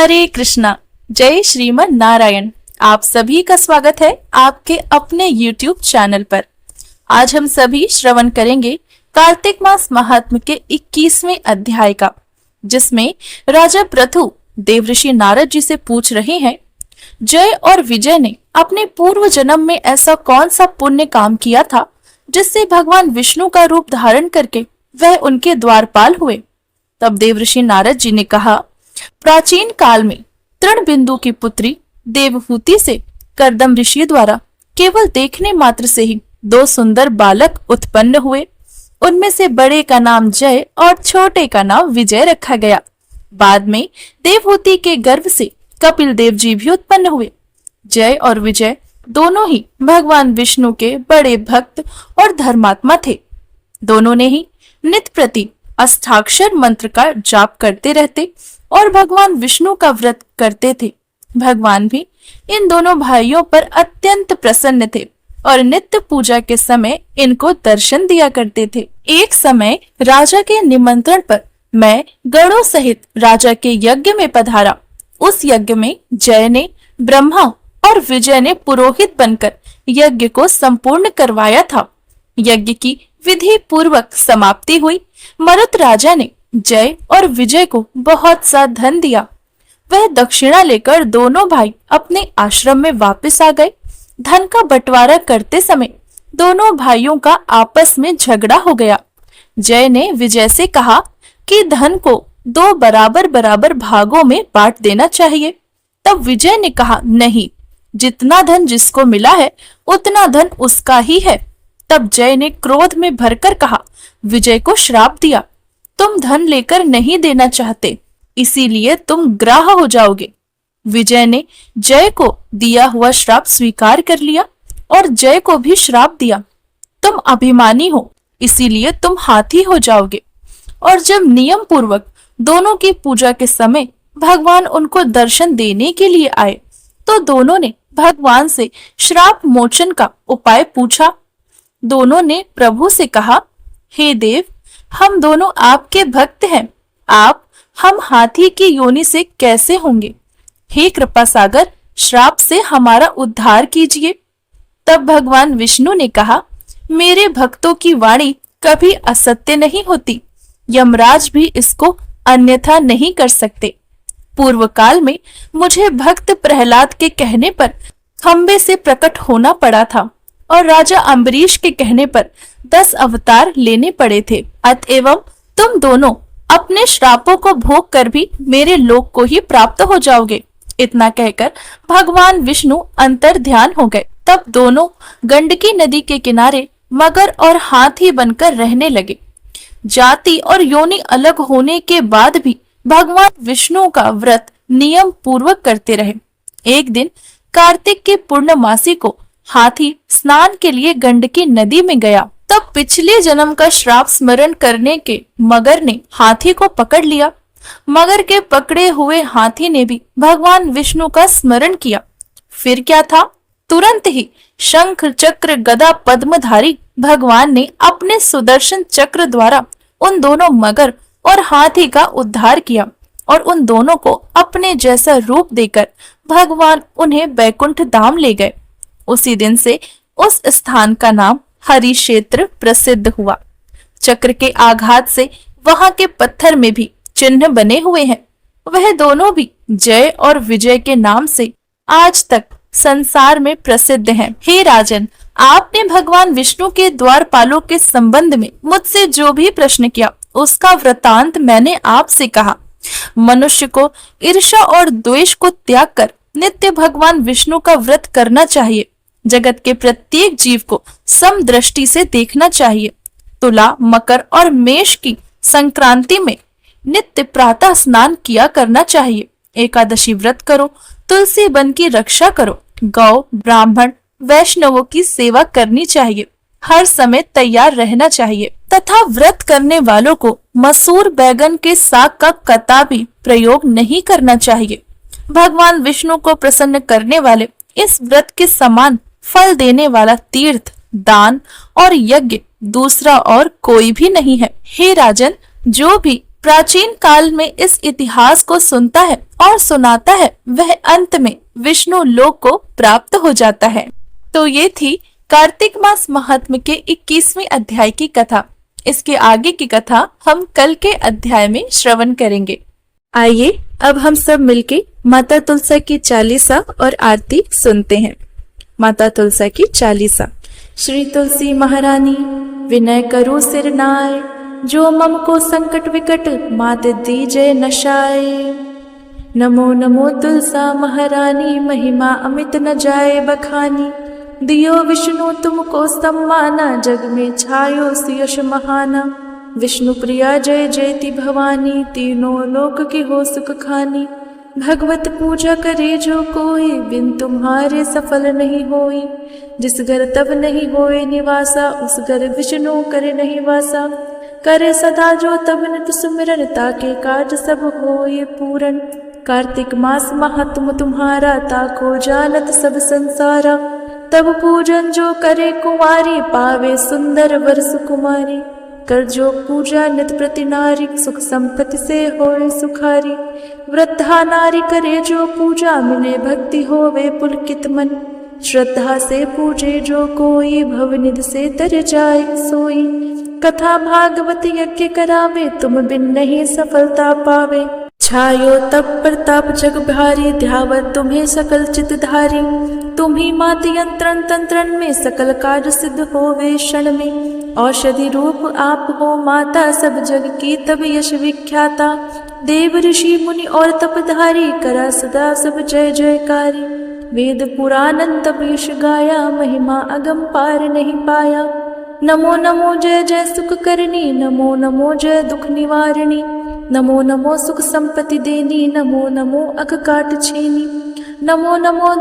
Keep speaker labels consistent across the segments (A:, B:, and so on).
A: हरे कृष्णा। जय श्रीमन नारायण। आप सभी का स्वागत है आपके अपने YouTube चैनल पर। आज हम सभी श्रवण करेंगे कार्तिक मास महात्म्य के 21वें अध्याय का, जिसमें राजा पृथु देवऋषि नारद जी से पूछ रहे हैं, जय और विजय ने अपने पूर्व जन्म में ऐसा कौन सा पुण्य काम किया था जिससे भगवान विष्णु का रूप धारण करके वह उनके द्वारपाल हुए। तब देवऋषि नारद जी ने कहा, प्राचीन काल में तृणबिंदु की पुत्री देवहूति से कर्दम ऋषि द्वारा केवल देखने मात्र से ही दो सुंदर बालक उत्पन्न हुए। उनमें से बड़े का नाम जय और छोटे का नाम विजय रखा गया। बाद में देवहूति के गर्भ से कपिल देव जी भी उत्पन्न हुए। जय और विजय दोनों ही भगवान विष्णु के बड़े भक्त और धर्मात्मा थे। दोनों ने ही नित प्रति अष्टाक्षर मंत्र का जाप करते रहते और भगवान विष्णु का व्रत करते थे। भगवान भी इन दोनों भाइयों पर अत्यंत प्रसन्न थे और नित्य पूजा के समय इनको दर्शन दिया करते थे। एक समय राजा के निमंत्रण पर मैं गणों सहित राजा के यज्ञ में पधारा। उस यज्ञ में जय ने ब्रह्मा और विजय ने पुरोहित बनकर यज्ञ को संपूर्ण करवाया था। यज्ञ की विधि पूर्वक समाप्ति हुई। मरुत राजा ने जय और विजय को बहुत सा धन दिया। वह दक्षिणा लेकर दोनों भाई अपने आश्रम में वापस आ गए। धन का बंटवारा करते समय दोनों भाइयों का आपस में झगड़ा हो गया। जय ने विजय से कहा कि धन को दो बराबर बराबर भागों में बांट देना चाहिए। तब विजय ने कहा, नहीं, जितना धन जिसको मिला है उतना धन उसका ही है। तब जय ने क्रोध में भरकर कहा, विजय को श्राप दिया, तुम धन लेकर नहीं देना चाहते, इसीलिए तुम ग्राह हो जाओगे। विजय ने जय को दिया हुआ श्राप स्वीकार कर लिया और जय को भी श्राप दिया, तुम अभिमानी हो, इसीलिए तुम हाथी हो जाओगे। और जब नियम पूर्वक दोनों की पूजा के समय भगवान उनको दर्शन देने के लिए आए तो दोनों ने भगवान से श्राप मोचन का उपाय पूछा। दोनों ने प्रभु से कहा, हे देव, हम दोनों आपके भक्त हैं, आप हम हाथी की योनि से कैसे होंगे? हे कृपा सागर, श्राप से हमारा उद्धार कीजिए। तब भगवान विष्णु ने कहा, मेरे भक्तों की वाणी कभी असत्य नहीं होती, यमराज भी इसको अन्यथा नहीं कर सकते। पूर्व काल में मुझे भक्त प्रहलाद के कहने पर खंबे से प्रकट होना पड़ा था और राजा अम्बरीश के कहने पर 10 अवतार लेने पड़े थे। अतएव तुम दोनों अपने श्रापों को भोग कर भी मेरे लोक को ही प्राप्त हो जाओगे। इतना कहकर भगवान विष्णु अंतर ध्यान हो गए। तब दोनों गंडकी नदी के किनारे मगर और हाथी बनकर रहने लगे। जाति और योनि अलग होने के बाद भी भगवान विष्णु का व्रत नियम पूर्वक करते रहे। एक दिन कार्तिक के पूर्णमासी को हाथी स्नान के लिए गंडकी नदी में गया। तब पिछले जन्म का श्राप स्मरण करने के मगर ने हाथी को पकड़ लिया। मगर के पकड़े हुए हाथी ने भी भगवान विष्णु का स्मरण किया। फिर क्या था, तुरंत ही शंख चक्र गदा पद्मधारी भगवान ने अपने सुदर्शन चक्र द्वारा उन दोनों मगर और हाथी का उद्धार किया और उन दोनों को अपने जैसा रूप देकर भगवान उन्हें वैकुंठ धाम ले गए। उसी दिन से उस स्थान का नाम हरि क्षेत्र प्रसिद्ध हुआ। चक्र के आघात से वहां के पत्थर में भी चिन्ह बने हुए हैं। वह दोनों भी जय और विजय के नाम से आज तक संसार में प्रसिद्ध हैं। हे राजन, आपने भगवान विष्णु के द्वारपालों के संबंध में मुझसे जो भी प्रश्न किया उसका वृतांत मैंने आपसे कहा। मनुष्य को ईर्ष्या और द्वेष को त्याग कर नित्य भगवान विष्णु का व्रत करना चाहिए। जगत के प्रत्येक जीव को सम दृष्टि से देखना चाहिए। तुला, मकर और मेष की संक्रांति में नित्य प्रातः स्नान किया करना चाहिए। एकादशी व्रत करो, तुलसी वन की रक्षा करो, गौ, ब्राह्मण, वैष्णवों की सेवा करनी चाहिए। हर समय तैयार रहना चाहिए तथा व्रत करने वालों को मसूर बैगन के साग का कतई प्रयोग नहीं करना चाहिए। भगवान विष्णु को प्रसन्न करने वाले इस व्रत के समान फल देने वाला तीर्थ, दान और यज्ञ दूसरा और कोई भी नहीं है। हे राजन, जो भी प्राचीन काल में इस इतिहास को सुनता है और सुनाता है, वह अंत में विष्णु लोक को प्राप्त हो जाता है। तो ये थी कार्तिक मास महात्म्य के 21वें अध्याय की कथा। इसके आगे की कथा हम कल के अध्याय में श्रवण करेंगे। आइए अब हम सब मिलके माता तुलसा की चालीसा और आरती सुनते हैं। माता तुलसा की चालीसा। श्री तुलसी महारानी विनय करो सिर नाय, जो मम को संकट विकट मात दीजय नशाय। नमो नमो तुलसा महारानी, महिमा अमित न जाए बखानी। दियो विष्णु तुमको सम्माना, जग में छायो यश महाना। विष्णु प्रिया जय जयति भवानी, तीनों लोक की हो सुख खानी। भगवत पूजा करे जो कोई, बिन तुम्हारे सफल नहीं होई। जिस घर तब नहीं होए निवासा, उस घर विष्णु करे नहीं वासा। करे सदा जो तब नित सुमिरन, ताके काज सब होए पूरन। कार्तिक मास महात्म तुम्हारा, ताको जानत सब संसारा। तब पूजन जो करे कुंवारी, पावे सुंदर वर सुकुमारी। कर जो पूजा नित प्रति नारी, सुख संपत्ति से होए सुखारी। वृद्धा नारी करे जो पूजा, मिले भक्ति होवे पुलकित मन। श्रद्धा से पूजे जो कोई, भवनिधि से तर जाए सोई। कथा भागवत यज्ञ करावे, तुम बिन नहीं सफलता पावे। छायो तब प्रताप जग भारी, ध्यावत तुम्हें सकल चित धारी। तुम्ही मात यंत्रन तंत्रन में, सकल कार्य सिद्ध होवे क्षण में। औषधि रूप आप हो माता, सब जग की तब यश विख्याता। देव ऋषि मुनि और तपधारी, करा सदा सब जय जयकारी। वेद पुराण तब यश गाया, महिमा अगम पार नहीं पाया। नमो नमो जय जय सुख करनी, नमो नमो जय दुख निवारणी। नमो नमो सुख संपत्ति देनी, नमो नमो अघ काट छीनी। नमो नमो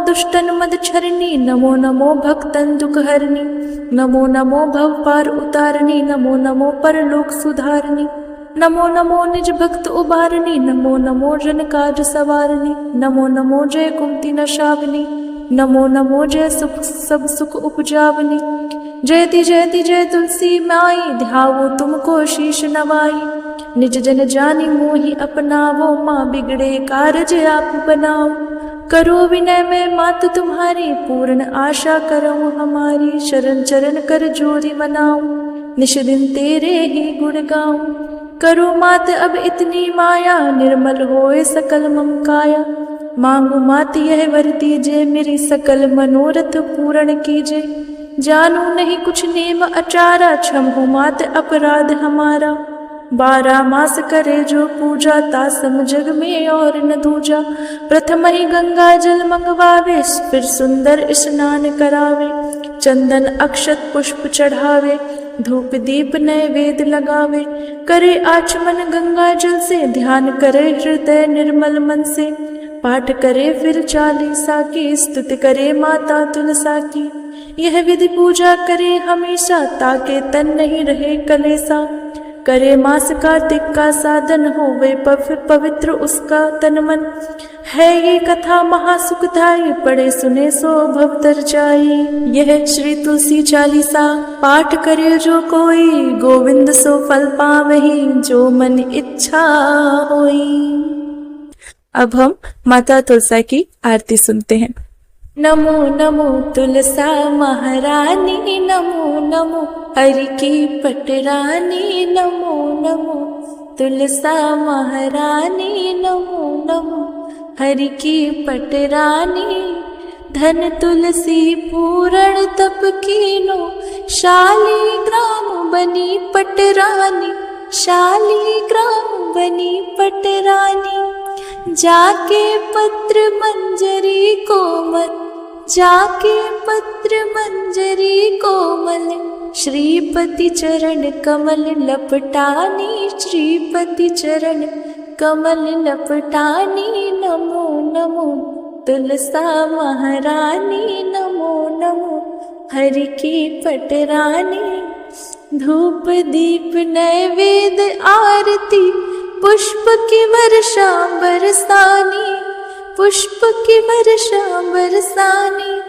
A: दुष्टन मद छरनी, नमो नमो भक्तन दुख हरनी। नमो नमो भव पार उतारनी, नमो नमो परलोक सुधारनी। नमो नमो निज भक्त उबारनी, नमो नमो जन काज सवारनी। नमो नमो जय कुंती नशावनी, नमो नमो जय सुख सब सुख उपजावनी। जयति जयति जय तुलसी माई, ध्यावो तुमको शीश नवाई। निज जन जानी मोहि अपनावो, माँ बिगड़े कारज आप बनाओ। करो विनय में मात तुम्हारी, पूर्ण आशा करो हमारी। शरण चरण कर जोरी मनाओ, निश दिन तेरे ही गुण गाऊं। करो मात अब इतनी माया, निर्मल होए सकल मम काया। मांगू मात यह वर दीजे, मेरी सकल मनोरथ पूर्ण कीजे। जानू नहीं कुछ नेम अचारा, क्षम हो मात अपराध हमारा। 12 मास करे जो पूजा, तासम जग में और न दूजा। प्रथम ही गंगा जल मंगवावे, फिर सुंदर स्नान करावे। चंदन अक्षत पुष्प चढ़ावे, धूप दीप नैवेद्य लगावे। करे आचमन गंगा जल से, ध्यान करे हृदय निर्मल मन से। पाठ करे फिर चालीसा की, स्तुति करे माता तुलसा की। यह विधि पूजा करे हमेशा, ताके तन नहीं रहे कलेसा। करे मास कार्तिक का साधन, होवे पवित्र उसका तन मन। है ये कथा महासुखदायी, पढ़े सुने सो भव तर जाई। यह श्री तुलसी चालीसा पाठ करे जो कोई, गोविंद सो फल पावही, जो मन इच्छा होई। अब हम माता तुलसा की आरती सुनते हैं। नमो नमो तुलसा महारानी, नमो नमो हरि की पटरानी। नमो नमो तुलसा महारानी, नमो नमो हरि की पटरानी। धन तुलसी पूरण तप कीनो, शालिग्राम बनी पटरानी। शालिग्राम बनी पटरानी। जाके पत्र मंजरी कोमल, जाके पत्र मंजरी कोमल। श्रीपति चरण कमल लपटानी, श्रीपति चरण कमल लपटानी। नमो नमो तुलसा महारानी, नमो नमो हरि की पटरानी। धूप दीप नैवेद्य आरती, पुष्प की वर्षा बरसानी। पुष्प की वर्षा बरसानी।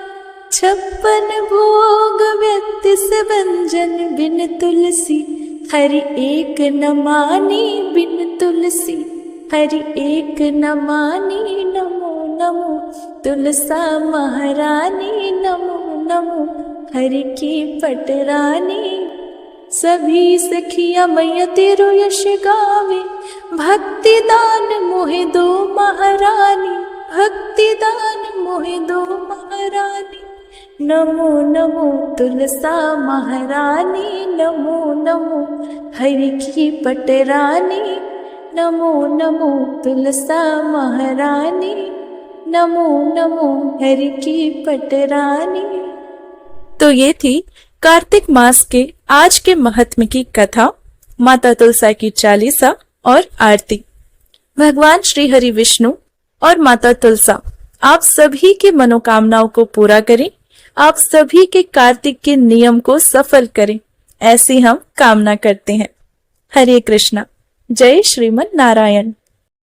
A: 56 भोग व्यक्ति से व्यंजन, बिन तुलसी हरि एक न मानी बिन तुलसी, हरि एक न मानी। नमो नमो तुलसा महारानी, नमो नमो हरि की पटरानी। सभी सखिया मैया तेरो यश गावे, भक्ति दान मोहे दो महारानी, भक्ति दान मोहे दो महारानी। नमो नमो तुलसा महारानी, नमो नमो हरि की पटरानी। नमो नमो तुलसा महारानी, नमो नमो हरि की पटरानी। तो ये थी कार्तिक मास के आज के महात्म्य की कथा, माता तुलसा की चालीसा और आरती। भगवान श्री हरि विष्णु और माता तुलसा आप सभी की मनोकामनाओं को पूरा करें, आप सभी के कार्तिक के नियम को सफल करें, ऐसी हम कामना करते हैं। हरे कृष्णा। जय श्रीमन नारायण।